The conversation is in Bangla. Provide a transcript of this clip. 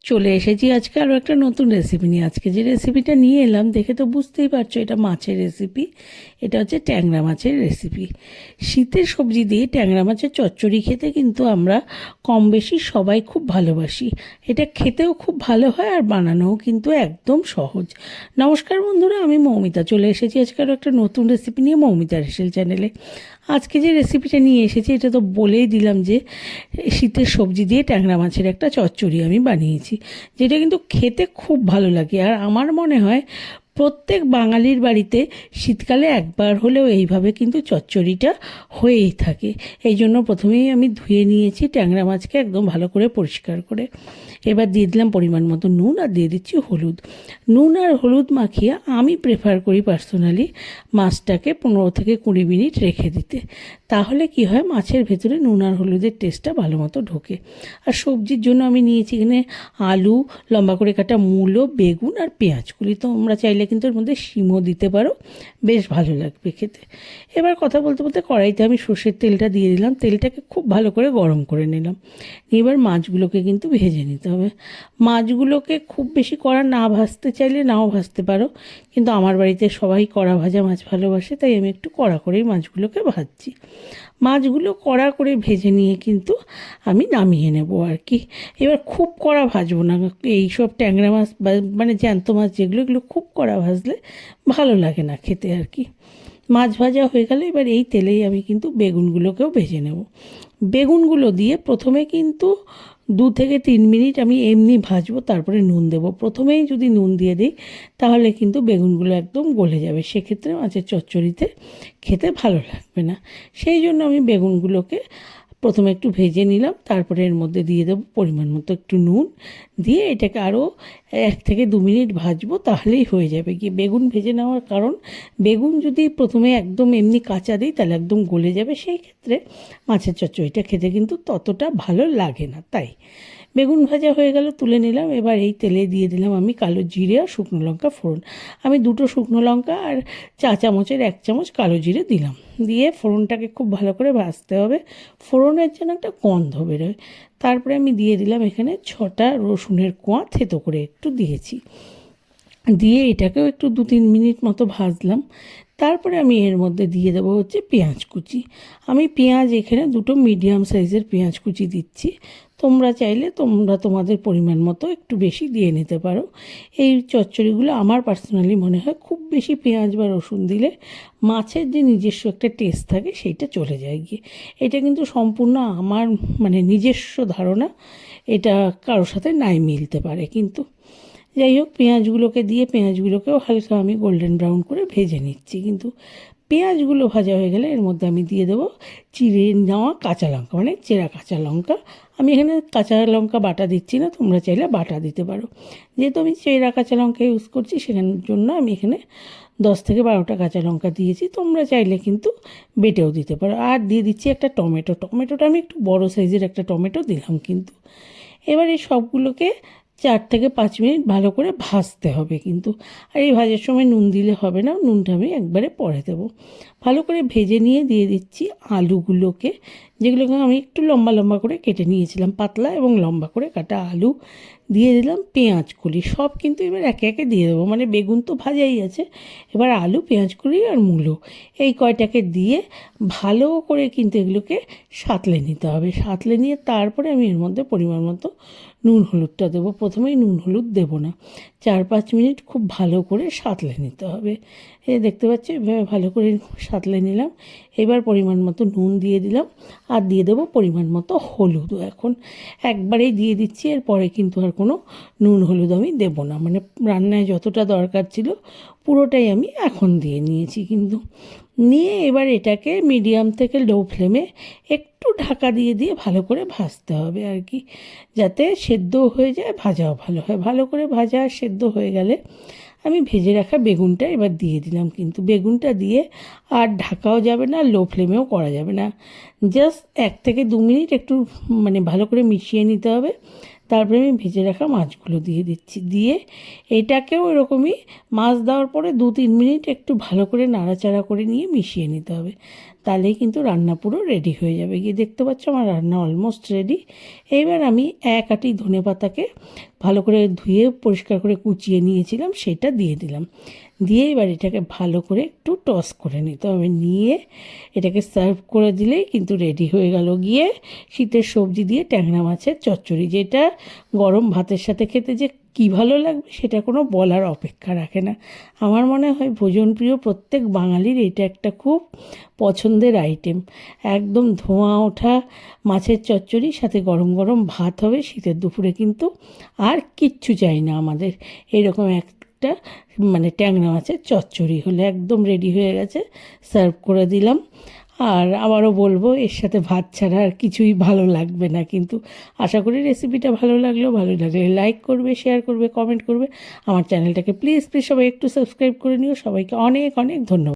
চলে এসেছি আজকে আরও একটা নতুন রেসিপি নিয়ে। আজকে যে রেসিপিটা নিয়ে এলাম দেখে তো বুঝতেই পারছো এটা মাছের রেসিপি। এটা হচ্ছে ট্যাংরা মাছের রেসিপি। শীতের সবজি দিয়ে ট্যাংরা মাছের চচ্চড়ি খেতে কিন্তু আমরা কম বেশি সবাই খুব ভালোবাসি। এটা খেতেও খুব ভালো হয় আর বানানোও কিন্তু একদম সহজ। নমস্কার বন্ধুরা, আমি মৌমিতা চলে এসেছি আজকে আরও একটা নতুন রেসিপি নিয়ে মৌমিতা হেসেল চ্যানেলে। আজকে যে রেসিপিটা নিয়ে এসেছি এটা তো বলেই দিলাম যে শীতের সবজি দিয়ে ট্যাংরা মাছের একটা চচ্চড়ি আমি বানিয়েছি, যেটা কিন্তু খেতে খুব ভালো লাগে। আর আমার মনে হয় প্রত্যেক বাঙালির বাড়িতে শীতকালে একবার হলেও এইভাবে কিন্তু চচ্চড়িটা হয়েই থাকে। এই জন্য প্রথমেই আমি ধুয়ে নিয়েছি ট্যাংরা মাছকে একদম ভালো করে পরিষ্কার করে। এবার দিয়ে দিলাম পরিমাণ মতো নুন আর দিয়ে দিচ্ছি হলুদ। নুন আর হলুদ মাখিয়ে আমি প্রেফার করি পার্সোনালি মাছটাকে 15 থেকে 20 মিনিট রেখে দিতে। তাহলে কি হয়, মাছের ভেতরে নুন আর হলুদের টেস্টটা ভালো মতো ঢোকে। আর সবজির জন্য আমি নিয়েছি এখানে আলু, লম্বা করে কাটা মূলো, বেগুন আর পেঁয়াজগুলি। তোমরা চাইলে কিন্তু এর মধ্যে শিমও দিতে পারো, বেশ ভালো লাগবে খেতে। এবার কথা বলতে বলতে কড়াইতে আমি সর্ষের তেলটা দিয়ে দিলাম। তেলটাকে খুব ভালো করে গরম করে নিলাম। এবার মাছগুলোকে কিন্তু ভেজে নিতে হবে। মাছগুলোকে খুব বেশি কড়া না ভাজতে চাইলে নাও ভাজতে পারো, কিন্তু আমার বাড়িতে সবাই কড়া ভাজা মাছ ভালোবাসে, তাই আমি একটু কড়া করেই মাছগুলোকে ভাজছি। মাছগুলো কড়া করে ভেজে নিয়ে কিন্তু আমি নামিয়ে নেব আর কি। এবার খুব কড়া ভাজবো না, এইসব ট্যাংরা মাছ বা মানে জ্যান্ত মাছ যেগুলো, এগুলো খুব কড়া ভাজলে ভালো লাগে না খেতে আর কি। মাছ ভাজা হয়ে গেলে এবার এই তেলেই আমি কিন্তু বেগুনগুলোকেও ভেজে নেব। বেগুনগুলো দিয়ে প্রথমে কিন্তু 2 থেকে 3 মিনিট আমি এমনি ভাজবো, তারপরে নুন দেবো। প্রথমেই যদি নুন দিয়ে দিই তাহলে কিন্তু বেগুনগুলো একদম গলে যাবে, সেক্ষেত্রে মাছের চচ্চড়িতে খেতে ভালো লাগবে না। সেই জন্য আমি বেগুনগুলোকে প্রথমে একটু ভেজে নিলাম, তারপরে এর মধ্যে দিয়ে দেবো পরিমাণ মতো একটু নুন, দিয়ে এটাকে আরও 1 থেকে 2 মিনিট ভাজবো, তাহলেই হয়ে যাবে। কি বেগুন ভেজে নেওয়ার কারণ, বেগুন যদি প্রথমে একদম এমনি কাঁচা দিই তাহলে একদম গলে যাবে, সেই ক্ষেত্রে মাছের চচ্চড়িটা খেতে কিন্তু ততটা ভালো লাগে না। তাই বেগুন ভাজা হয়ে গেল, তুলে নিলাম। এবার এই তেলে দিয়ে দিলাম আমি কালো জিরে আর শুকনো লঙ্কা ফোড়ন। আমি 2টো শুকনো লঙ্কা আর চা চামচের 1 চামচ কালো জিরে দিলাম। দিয়ে ফোড়নটাকে খুব ভালো করে ভাজতে হবে, ফোড়নের যেন একটা গন্ধ বেরোয়। তারপরে আমি দিয়ে দিলাম এখানে 6টা রসুনের কোয়া থেতো করে একটু দিয়েছি। দিয়ে এটাকেও একটু 2-3 মিনিট মতো ভাজলাম। তারপরে আমি এর মধ্যে দিয়ে দেবো হচ্ছে পেঁয়াজ কুচি। আমি পেঁয়াজ এখানে 2টো মিডিয়াম সাইজের পেঁয়াজ কুচি দিচ্ছি। তোমরা চাইলে তোমরা তোমাদের পরিমাণ মতো একটু বেশি দিয়ে নিতে পারো। এই চচ্চড়িগুলো আমার পার্সোনালি মনে হয় খুব বেশি পেঁয়াজ বা রসুন দিলে মাছের যে নিজস্ব একটা টেস্ট থাকে সেইটা চলে যায় গিয়ে। এটা কিন্তু সম্পূর্ণ আমার মানে নিজস্ব ধারণা, এটা কারোর সাথে নাই মিলতে পারে কিন্তু। যাই হোক, পেঁয়াজগুলোকে দিয়ে পেঁয়াজগুলোকেও হালকা আমি গোল্ডেন ব্রাউন করে ভেজে নিচ্ছি। কিন্তু পেঁয়াজগুলো ভাজা হয়ে গেলে এর মধ্যে আমি দিয়ে দেবো চিড়ে নেওয়া কাঁচা লঙ্কা, মানে চেরা কাঁচা লঙ্কা। আমি এখানে কাঁচা লঙ্কা বাটা দিচ্ছি না, তোমরা চাইলে বাটা দিতে পারো। যেহেতু আমি চেরা কাঁচা লঙ্কা ইউজ করছি সেখানের জন্য আমি এখানে 10 থেকে 12টা কাঁচা লঙ্কা দিয়েছি। তোমরা চাইলে কিন্তু বেটেও দিতে পারো। আর দিয়ে দিচ্ছি একটা টমেটো। টমেটোটা আমি একটু বড় সাইজের একটা টমেটো দিলাম কিন্তু। এবার এই সবগুলোকে 4 থেকে 5 মিনিট ভালো করে ভাজতে হবে কিন্তু। আর এই ভাজার সময় নুন দিলে হবে না, নুনটা আমি একবারে পরে দেবো। ভালো করে ভেজে নিয়ে দিয়ে দিচ্ছি আলুগুলোকে, যেগুলোকে আমি একটু লম্বা লম্বা করে কেটে নিয়েছিলাম, পাতলা এবং লম্বা করে কাটা আলু। দিয়ে দিলাম পেঁয়াজ কলি, সব কিন্তু এবার একে একে দিয়ে দেবো, মানে বেগুন তো ভাজাই আছে, এবার আলু, পেঁয়াজ কলি আর মূলো এই কয়টাকে দিয়ে ভালো করে কিন্তু এগুলোকে সাঁতলে নিতে হবে। সাঁতলে নিয়ে তারপরে আমি এর মধ্যে পরিমাণ মতো নুন হলুদটা দেবো। প্রথমেই নুন হলুদ দেবো না, 4-5 মিনিট খুব ভালো করে সাঁতলে নিতে হবে। এই দেখতে পাচ্ছি এভাবে ভালো করে সাঁতলে নিলাম। এবার পরিমাণ মতো নুন দিয়ে দিলাম আর দিয়ে দেবো পরিমাণ মতো হলুদও। এখন একবারেই দিয়ে দিচ্ছি, এরপরে কিন্তু আর কোনো নুন হলুদ আমি দেবো না, মানে রান্নায় যতটা দরকার ছিল পুরোটাই আমি এখন দিয়ে নিয়েছি কিন্তু। নিয়ে এবার এটাকে মিডিয়াম থেকে লো ফ্লেমে একটু ঢাকা দিয়ে দিয়ে ভালো করে ভাজতে হবে আর কি, যাতে সেদ্ধ হয়ে যায়, ভাজাও ভালো হয়। ভালো করে ভাজা আর সেদ্ধ হয়ে গেলে আমি ভেজে রাখা বেগুনটা এবার দিয়ে দিলাম কিন্তু। বেগুনটা দিয়ে আর ঢাকাও যাবে না, লো ফ্লেমেও করা যাবে না, জাস্ট 1 থেকে 2 মিনিট একটু মানে ভালো করে মিশিয়ে নিতে হবে। তারপরে আমি ভেজে রাখা মাছগুলো দিয়ে দিচ্ছি। দিয়ে এটাকেও এরকমই মাছ দেওয়ার পরে 2-3 মিনিট একটু ভালো করে নাড়াচাড়া করে নিয়ে মিশিয়ে নিতে হবে। তাহলেই কিন্তু রান্না পুরো রেডি হয়ে যাবে। গিয়ে দেখতে পাচ্ছ আমার রান্না অলমোস্ট রেডি। এইবার আমি এক আঁটি ধনেপাতাকে ভালো করে ধুয়ে পরিষ্কার করে কুচিয়ে নিয়েছিলাম, সেটা দিয়ে দিলাম। দিয়ে এবার এটাকে ভালো করে একটু টস করে নিতে হবে, নিয়ে এটাকে সার্ভ করে দিলেই কিন্তু রেডি হয়ে গেল গিয়ে শীতের সবজি দিয়ে ট্যাংরা মাছের চচ্চড়ি, যেটা গরম ভাতের সাথে খেতে যে কী ভালো লাগবে সেটা কোনো বলার অপেক্ষা রাখে না। আমার মনে হয় ভোজনপ্রিয় প্রত্যেক বাঙালির এটা একটা খুব পছন্দের আইটেম। একদম ধোঁয়া ওঠা মাছের চচ্চড়ি, সাথে গরম গরম ভাত হবে শীতের দুপুরে, কিন্তু আর কিচ্ছু চাই না আমাদের। এরকম একটা মানে ট্যাংরা মাছের চচ্চড়ি হলে একদম রেডি হয়ে গেছে, সার্ভ করে দিলাম। আর আবারও বলবো, এর সাথে ভাত ছাড়া আর কিছুই ভালো লাগবে না। কিন্তু আশা করি রেসিপিটা ভালো লাগলো। ভালো লাগলে লাইক করবে, শেয়ার করবে, কমেন্ট করবে। আমার চ্যানেলটাকে প্লিজ প্লিজ সবাই একটু সাবস্ক্রাইব করে নিও। সবাইকে অনেক অনেক ধন্যবাদ।